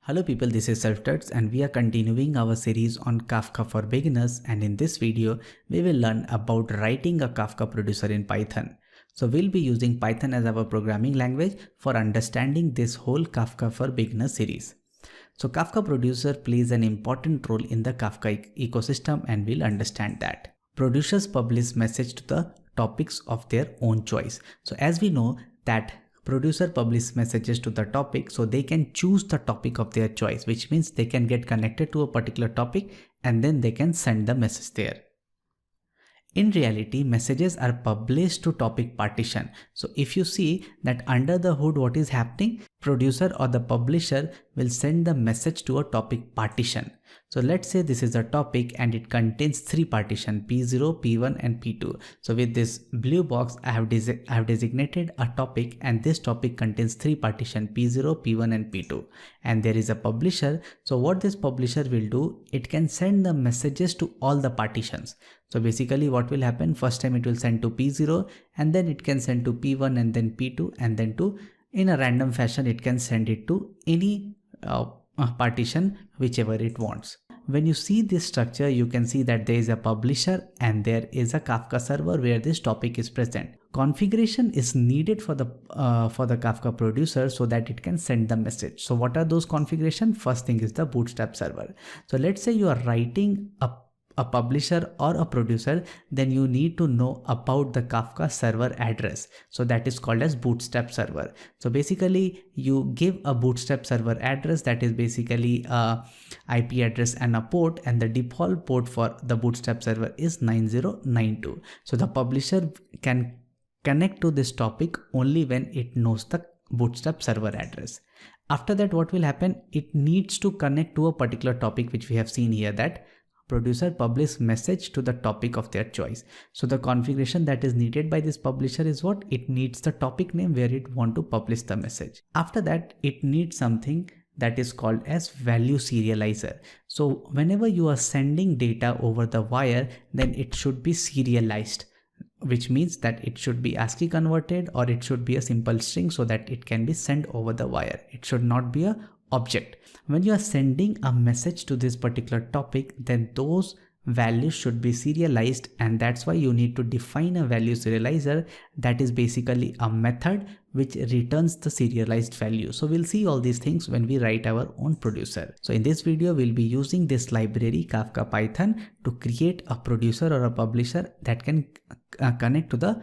Hello people, this is Self-Tuts and we are continuing our series on Kafka for beginners, and in this video we will learn about writing a Kafka producer in Python. So we'll be using Python as our programming language for understanding this whole Kafka for beginners series. So Kafka producer plays an important role in the Kafka ecosystem and we'll understand that. Producers publish message to the topics of their own choice. So as we know that producer publish messages to the topic, so they can choose the topic of their choice, which means they can get connected to a particular topic and then they can send the message there. In reality, messages are published to topic partition. So if you see that under the hood what is happening, producer or the publisher will send the message to a topic partition. So let's say this is a topic and it contains three partitions, P0, P1 and P2. So with this blue box, I have designated a topic and this topic contains three partitions, P0, P1 and P2. And there is a publisher. So what this publisher will do, it can send the messages to all the partitions. So basically what will happen, first time it will send to P0 and then it can send to P1 and then P2 and then in a random fashion it can send it to any partition whichever it wants. When you see this structure, you can see that there is a publisher and there is a Kafka server where this topic is present. Configuration is needed for the Kafka producer so that it can send the message. So what are those configuration? First thing is the bootstrap server. So let's say you are writing a publisher or a producer, then you need to know about the Kafka server address. So that is called as bootstrap server. So basically you give a bootstrap server address that is basically a IP address and a port, and the default port for the bootstrap server is 9092. So the publisher can connect to this topic only when it knows the bootstrap server address. After that, what will happen? It needs to connect to a particular topic, which we have seen here, that producer publish message to the topic of their choice. So the configuration that is needed by this publisher is what? It needs the topic name where it want to publish the message. After that, it needs something that is called as value serializer. So whenever you are sending data over the wire, then it should be serialized, which means that it should be ASCII converted or it should be a simple string so that it can be sent over the wire. It should not be a object. When you are sending a message to this particular topic, then those values should be serialized, and that's why you need to define a value serializer. That is basically a method which returns the serialized value. So we'll see all these things when we write our own producer. So in this video, we'll be using this library Kafka-python to create a producer or a publisher that can connect to the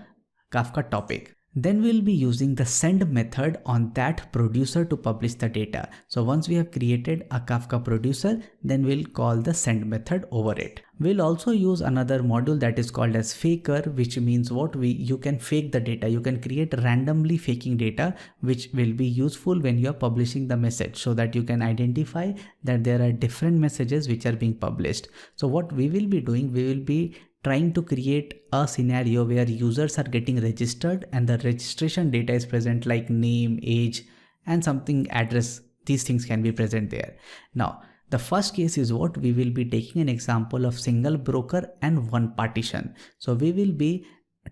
Kafka topic. Then we'll be using the send method on that producer to publish the data. So once we have created a Kafka producer, then we'll call the send method over it. We'll also use another module that is called as faker, which means what? You can fake the data. You can create randomly faking data, which will be useful when you are publishing the message, so that you can identify that there are different messages which are being published. So what we will be doing, we will be trying to create a scenario where users are getting registered and the registration data is present, like name, age, and something address. These things can be present there. Now, the first case is what? We will be taking an example of single broker and one partition. So we will be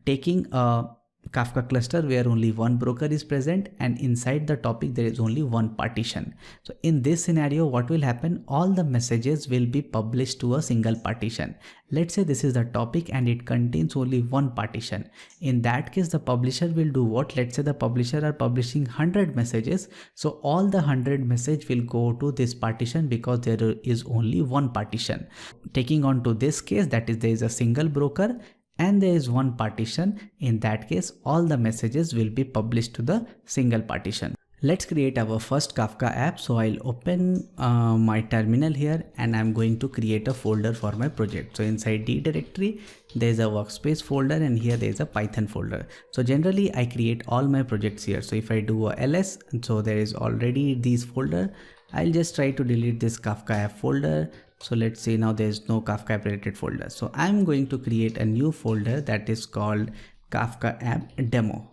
taking a Kafka cluster where only one broker is present and inside the topic there is only one partition. So in this scenario, what will happen? All the messages will be published to a single partition. Let's say this is the topic and it contains only one partition. In that case, the publisher will do what? Let's say the publisher are publishing 100 messages. So all the 100 message will go to this partition because there is only one partition. Taking on to this case, that is, there is a single broker and there is one partition. In that case, all the messages will be published to the single partition. Let's create our first Kafka app. So I'll open my terminal here and I'm going to create a folder for my project. So inside D directory, there's a workspace folder and here there's a Python folder. So generally I create all my projects here. So if I do a ls, so there is already these folder. I'll just try to delete this Kafka app folder. So let's say now there's no Kafka app related folder. So I'm going to create a new folder that is called Kafka app demo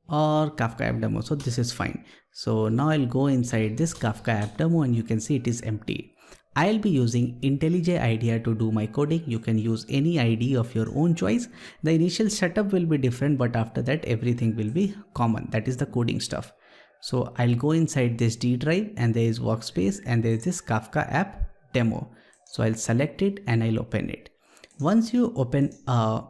or Kafka app demo. So this is fine. So now I'll go inside this Kafka app demo and you can see it is empty. I'll be using IntelliJ IDEA to do my coding. You can use any IDE of your own choice. The initial setup will be different, but after that everything will be common. That is the coding stuff. So I'll go inside this D drive and there is workspace and there is this Kafka app demo. So I'll select it and I'll open it. Once you open a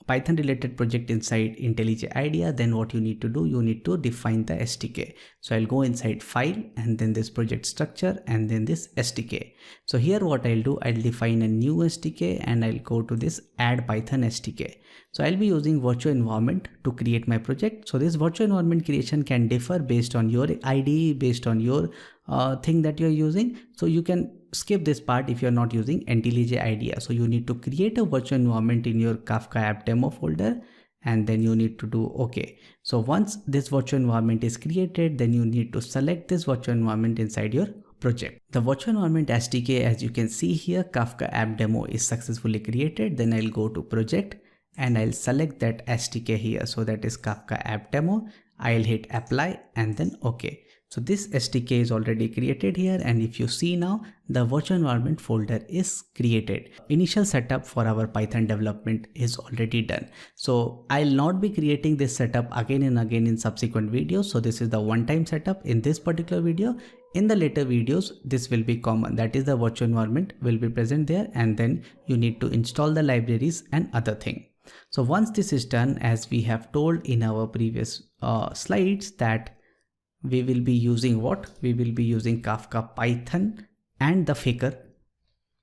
Python related project inside IntelliJ IDEA, then what you need to do, you need to define the SDK. So I'll go inside file and then this project structure and then this SDK. So here what I'll do, I'll define a new SDK and I'll go to this add Python SDK. So I'll be using virtual environment to create my project. So this virtual environment creation can differ based on your IDE, based on your thing that you're using. So you can skip this part if you're not using IntelliJ IDEA. So you need to create a virtual environment in your Kafka app demo folder and then you need to do OK. So once this virtual environment is created, then you need to select this virtual environment inside your project. The virtual environment SDK, as you can see here, Kafka app demo is successfully created. Then I'll go to project and I'll select that SDK here. So that is Kafka app demo. I'll hit apply and then OK. So this SDK is already created here, and if you see now, the virtual environment folder is created. Initial setup for our Python development is already done. So I'll not be creating this setup again and again in subsequent videos. So this is the one-time setup in this particular video. In the later videos, this will be common. That is, the virtual environment will be present there, and then you need to install the libraries and other thing. So once this is done, as we have told in our previous slides, that we will be using what? We will be using Kafka-python and the Faker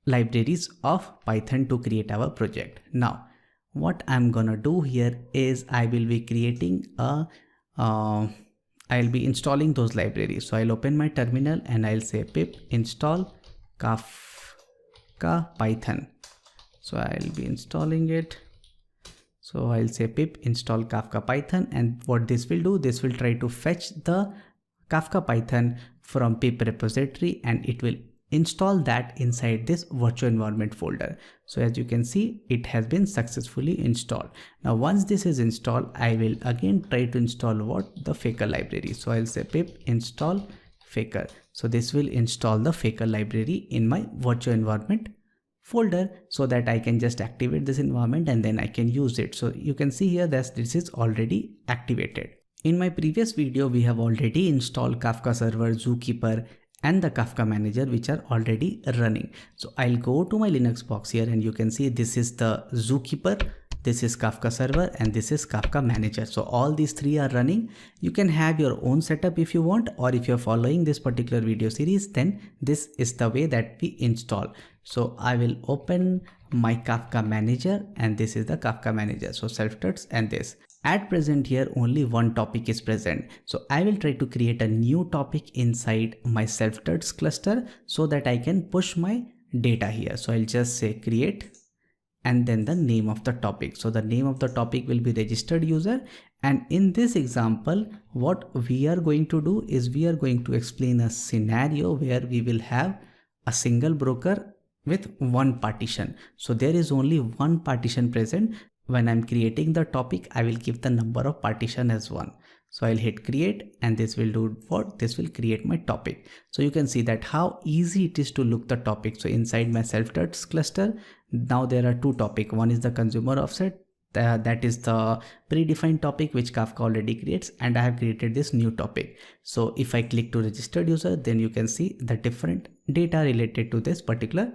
libraries of Python to create our project. Now, what I'm gonna do here is I will be creating a, I'll be installing those libraries. So I'll open my terminal and I'll say pip install Kafka-python. So I'll be installing it. So I'll say pip install Kafka-python, and what this will do, this will try to fetch the Kafka-python from pip repository and it will install that inside this virtual environment folder. So as you can see, it has been successfully installed. Now once this is installed, I will again try to install what? The Faker library. So I'll say pip install Faker. So this will install the Faker library in my virtual environment folder so that I can just activate this environment and then I can use it. So you can see here that this is already activated. In my previous video, we have already installed Kafka server, Zookeeper and the Kafka manager, which are already running. So I'll go to my Linux box here and you can see this is the Zookeeper, this is Kafka server and this is Kafka manager. So all these three are running. You can have your own setup if you want, or if you're following this particular video series, then this is the way that we install. So I will open my Kafka manager and this is the Kafka manager. So self-tuts and this. At present here only one topic is present. So I will try to create a new topic inside my self-tuts cluster so that I can push my data here. So I'll just say create and then the name of the topic. So the name of the topic will be registered user. And in this example, what we are going to do is we are going to explain a scenario where we will have a single broker with one partition. So there is only one partition present. When I'm creating the topic, I will give the number of partition as 1. So I'll hit create and this will do what? This will create my topic. So you can see that how easy it is to look the topic. So inside my self-tuts cluster, now there are two topics. One is the consumer offset. That is the predefined topic which Kafka already creates, and I have created this new topic. So if I click to registered user, then you can see the different data related to this particular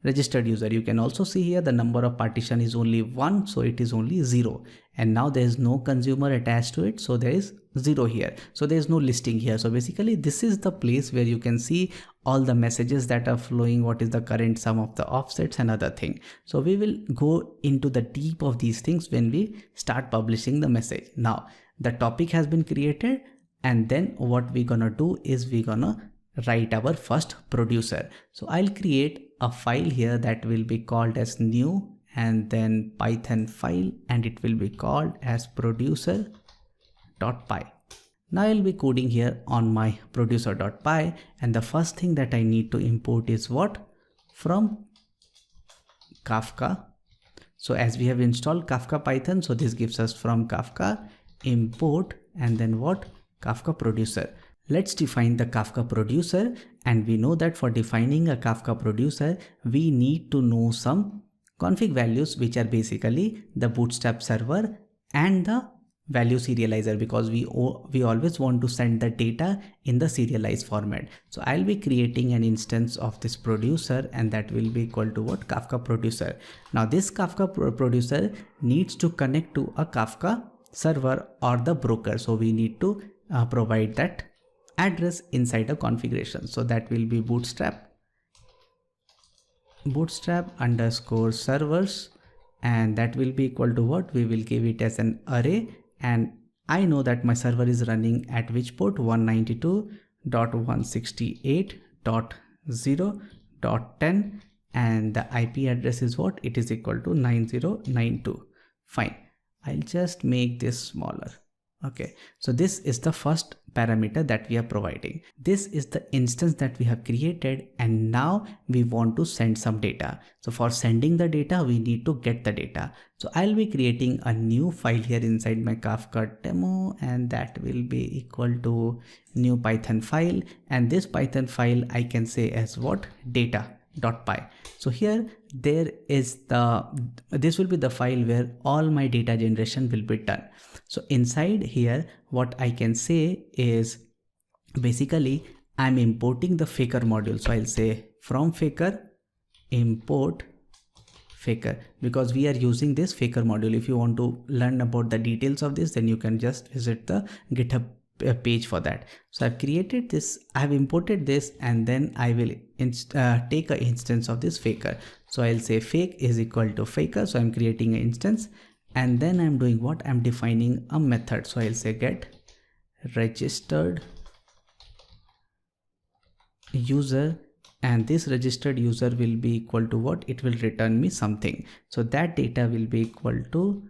registered user. You can also see here the number of partition is only 1, so it is only 0, and now there is no consumer attached to it, so there is 0 here. So there is no listing here. So basically this is the place where you can see all the messages that are flowing, what is the current sum of the offsets and other thing. So we will go into the deep of these things when we start publishing the message. Now the topic has been created, and then what we're gonna do is we're gonna write our first producer. So I'll create a file here that will be called as new and then Python file, and it will be called as producer.py. Now I'll be coding here on my producer.py, and the first thing that I need to import is what? From Kafka. So as we have installed Kafka-python, so this gives us from Kafka import and then what? Kafka producer. Let's define the Kafka producer, and we know that for defining a Kafka producer, we need to know some config values, which are basically the bootstrap server and the value serializer, because we always want to send the data in the serialized format. So I'll be creating an instance of this producer, and that will be equal to what? Kafka producer. Now this Kafka producer needs to connect to a Kafka server or the broker. So we need to provide that address inside a configuration. So that will be bootstrap underscore servers, and that will be equal to what? We will give it as an array, and I know that my server is running at which port? 192.168.0.10, and the IP address is what? It is equal to 9092. Fine, I'll just make this smaller. Okay, so this is the first parameter that we are providing. This is the instance that we have created, and now we want to send some data. So for sending the data, we need to get the data. So I'll be creating a new file here inside my Kafka demo, and that will be equal to new Python file, and this Python file I can say as what? Data.py. So here this will be the file where all my data generation will be done. So inside here, what I can say is basically I'm importing the faker module. So I'll say from faker import faker, because we are using this faker module. If you want to learn about the details of this, then you can just visit the GitHub page for that. So I've created this, I've imported this, and then I will take an instance of this faker. So I'll say fake is equal to faker. So I'm creating an instance, and then I'm doing what? I'm defining a method. So I'll say get registered user, and this registered user will be equal to what? It will return me something. So that data will be equal to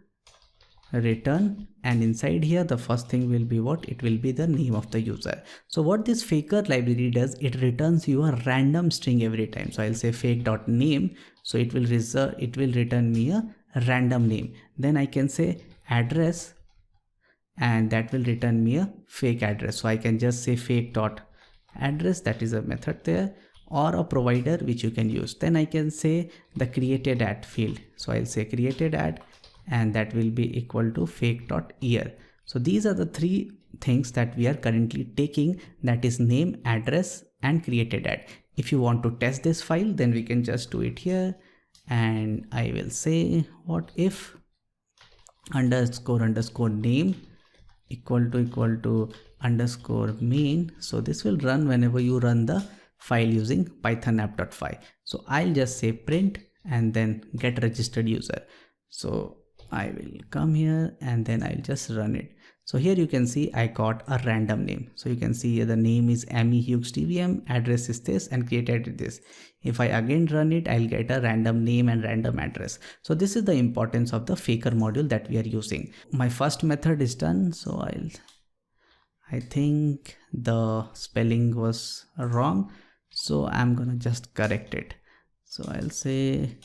return, and inside here the first thing will be what? It will be the name of the user. So what this faker library does, it returns you a random string every time. So I'll say fake.name, so it will return me a random name. Then I can say address, and that will return me a fake address. So I can just say fake.address, that is a method there, or a provider which you can use. Then I can say the created at field. So I'll say created at, and that will be equal to fake.year. So these are the three things that we are currently taking, that is name, address, and created at. If you want to test this file, then we can just do it here, and I will say what if underscore name equal to underscore main. So this will run whenever you run the file using python app.py. So I'll just say print and then get registered user. So I will come here and then I'll just run it. So here you can see I got a random name. So you can see the name is Amy Hughes TVM, address is this, and created this. If I again run it, I'll get a random name and random address. So this is the importance of the faker module that we are using. My first method is done. So I think the spelling was wrong. So I'm gonna just correct it. So I'll say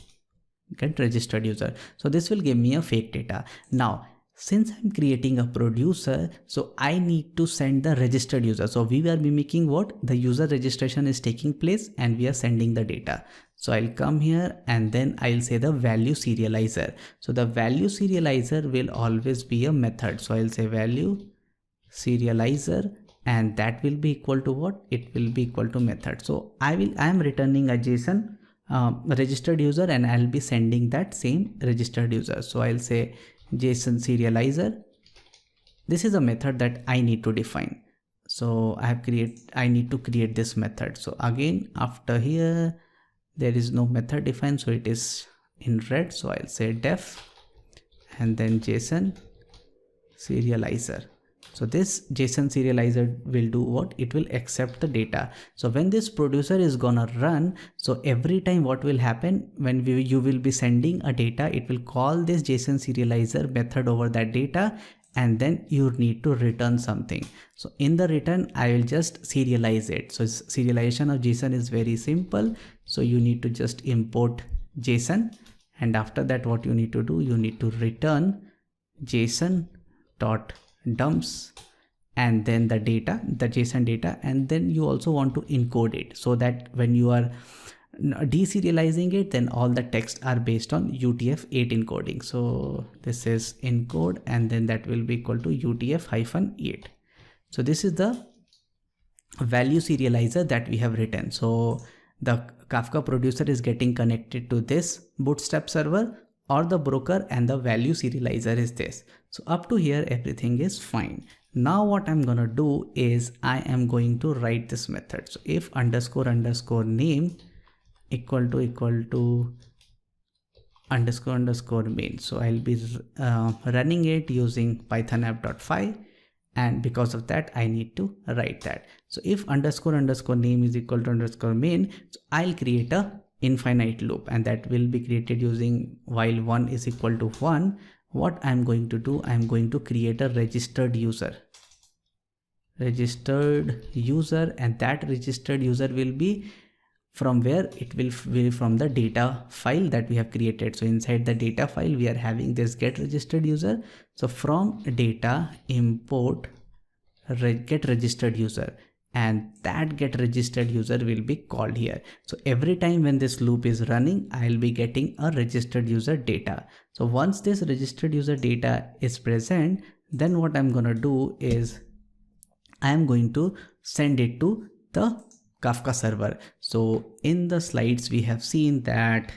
get registered user. So this will give me a fake data. Now, since I'm creating a producer, so I need to send the registered user. So we are mimicking what? The user registration is taking place and we are sending the data. So I'll come here and then I'll say the value serializer. So the value serializer will always be a method. So I'll say value serializer, and that will be equal to what? It will be equal to method. So I am returning a JSON registered user, and I'll be sending that same registered user. So I'll say JSON serializer. This is a method that I need to define. So I need to create this method. So again, after here, there is no method defined, so it is in red. So I'll say def and then JSON serializer. So this JSON serializer will do what? It will accept the data. So when this producer is gonna run, so every time what will happen when you will be sending a data, it will call this JSON serializer method over that data, and then you need to return something. So in the return, I will just serialize it. So serialization of JSON is very simple. So you need to just import JSON, and after that what you need to do, you need to return JSON dot dumps and then the data, the JSON data, and then you also want to encode it so that when you are deserializing it, then all the text are based on UTF-8 encoding. So this is encode and then that will be equal to UTF-8. So this is the value serializer that we have written. So the Kafka producer is getting connected to this bootstrap server or the broker, and the value serializer is this. So up to here everything is fine. Now what I'm gonna do is I am going to write this method. So if underscore underscore name equal to underscore underscore main. So I'll be running it using python app.py, and because of that I need to write that. So if underscore underscore name is equal to underscore main, so I'll create a infinite loop, and that will be created using while 1 is equal to 1. What I'm going to do, I'm going to create a registered user, and that registered user will be from where it will be from the data file that we have created. So inside the data file we are having this get registered user. So from data import get registered user, and that get registered user will be called here. So every time when this loop is running, I'll be getting a registered user data. So once this registered user data is present, then what I'm gonna do is I'm going to send it to the Kafka server. So in the slides we have seen that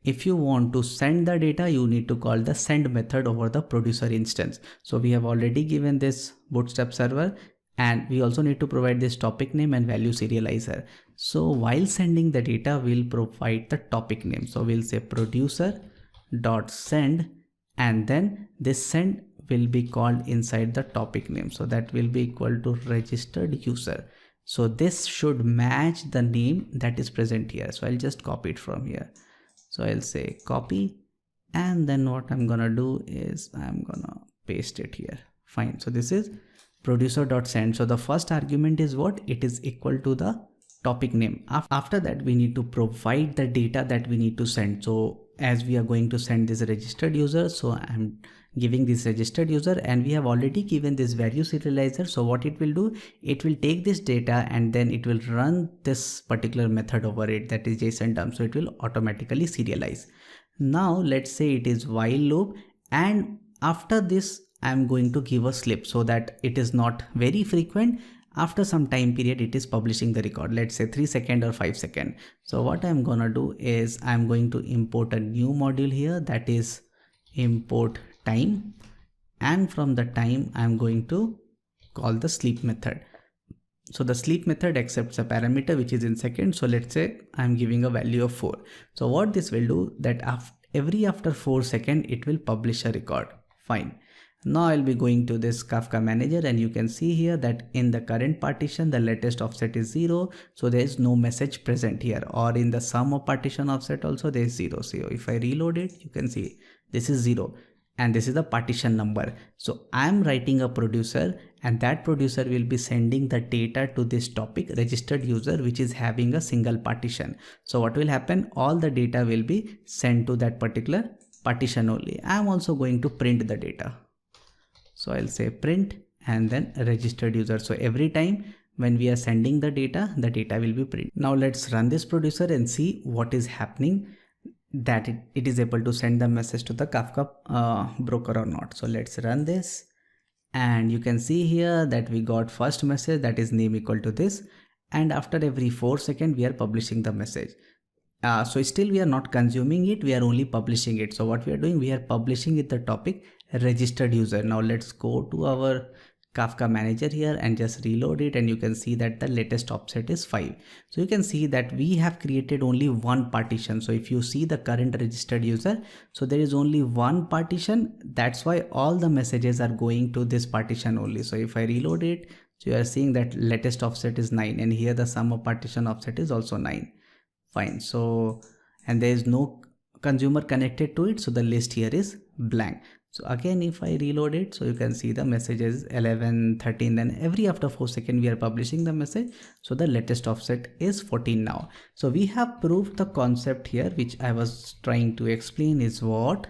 if you want to send the data, you need to call the send method over the producer instance. So we have already given this bootstrap server, and we also need to provide this topic name and value serializer. So while sending the data, we'll provide the topic name. So we'll say producer.send, and then this send will be called inside the topic name. So that will be equal to registered user. So this should match the name that is present here. So I'll just copy it from here. So I'll say copy, and then what I'm gonna do is I'm gonna paste it here. Fine. So this is producer.send. So the first argument is what? It is equal to the topic name. After that we need to provide the data that we need to send. So as we are going to send this registered user, so I'm giving this registered user, and we have already given this value serializer. So what it will do, it will take this data and then it will run this particular method over it, that is JSON dump. So it will automatically serialize. Now let's say it is while loop, and after this I'm going to give a slip so that it is not very frequent. After some time period it is publishing the record, let's say 3 seconds or 5 seconds. So what I'm gonna do is I'm going to import a new module here, that is import time, and from the time I'm going to call the sleep method. So the sleep method accepts a parameter which is in seconds. So let's say I'm giving a value of 4. So what this will do, that after 4 seconds it will publish a record. Fine. Now I'll be going to this Kafka manager, and you can see here that in the current partition the latest offset is 0. So there is no message present here, or in the sum of partition offset also there is 0. So if I reload it, you can see this is 0. And this is the partition number. So I'm writing a producer, and that producer will be sending the data to this topic registered user, which is having a single partition. So what will happen, all the data will be sent to that particular partition only. I'm also going to print the data. So I'll say print and then registered user. So every time when we are sending the data will be printed. Now let's run this producer and see what is happening, that it is able to send the message to the Kafka broker or not. So let's run this, and you can see here that we got first message, that is name equal to this, and after every 4 seconds we are publishing the message. So still we are not consuming it, we are only publishing it. So what we are doing, we are publishing it the topic registered user. Now let's go to our Kafka manager here and just reload it, and you can see that the latest offset is 5. So you can see that we have created only one partition. So if you see the current registered user, so there is only one partition. That's why all the messages are going to this partition only. So if I reload it, so you are seeing that latest offset is 9, and here the sum of partition offset is also 9. Fine. So, and there is no consumer connected to it, so the list here is blank. So again, if I reload it, so you can see the messages 11, 13, then every after 4 seconds we are publishing the message. So the latest offset is 14 now. So we have proved the concept here, which I was trying to explain is what,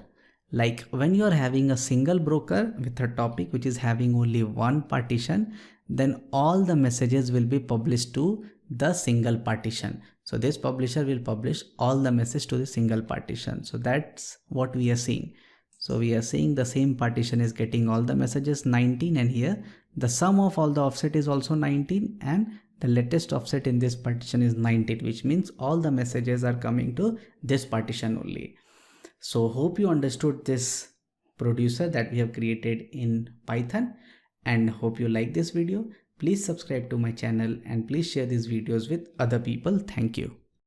like when you are having a single broker with a topic which is having only one partition, then all the messages will be published to the single partition. So this publisher will publish all the message to the single partition. So that's what we are seeing. So we are seeing the same partition is getting all the messages 19, and here the sum of all the offset is also 19, and the latest offset in this partition is 19, which means all the messages are coming to this partition only. So hope you understood this producer that we have created in Python, and hope you like this video. Please subscribe to my channel and please share these videos with other people. Thank you.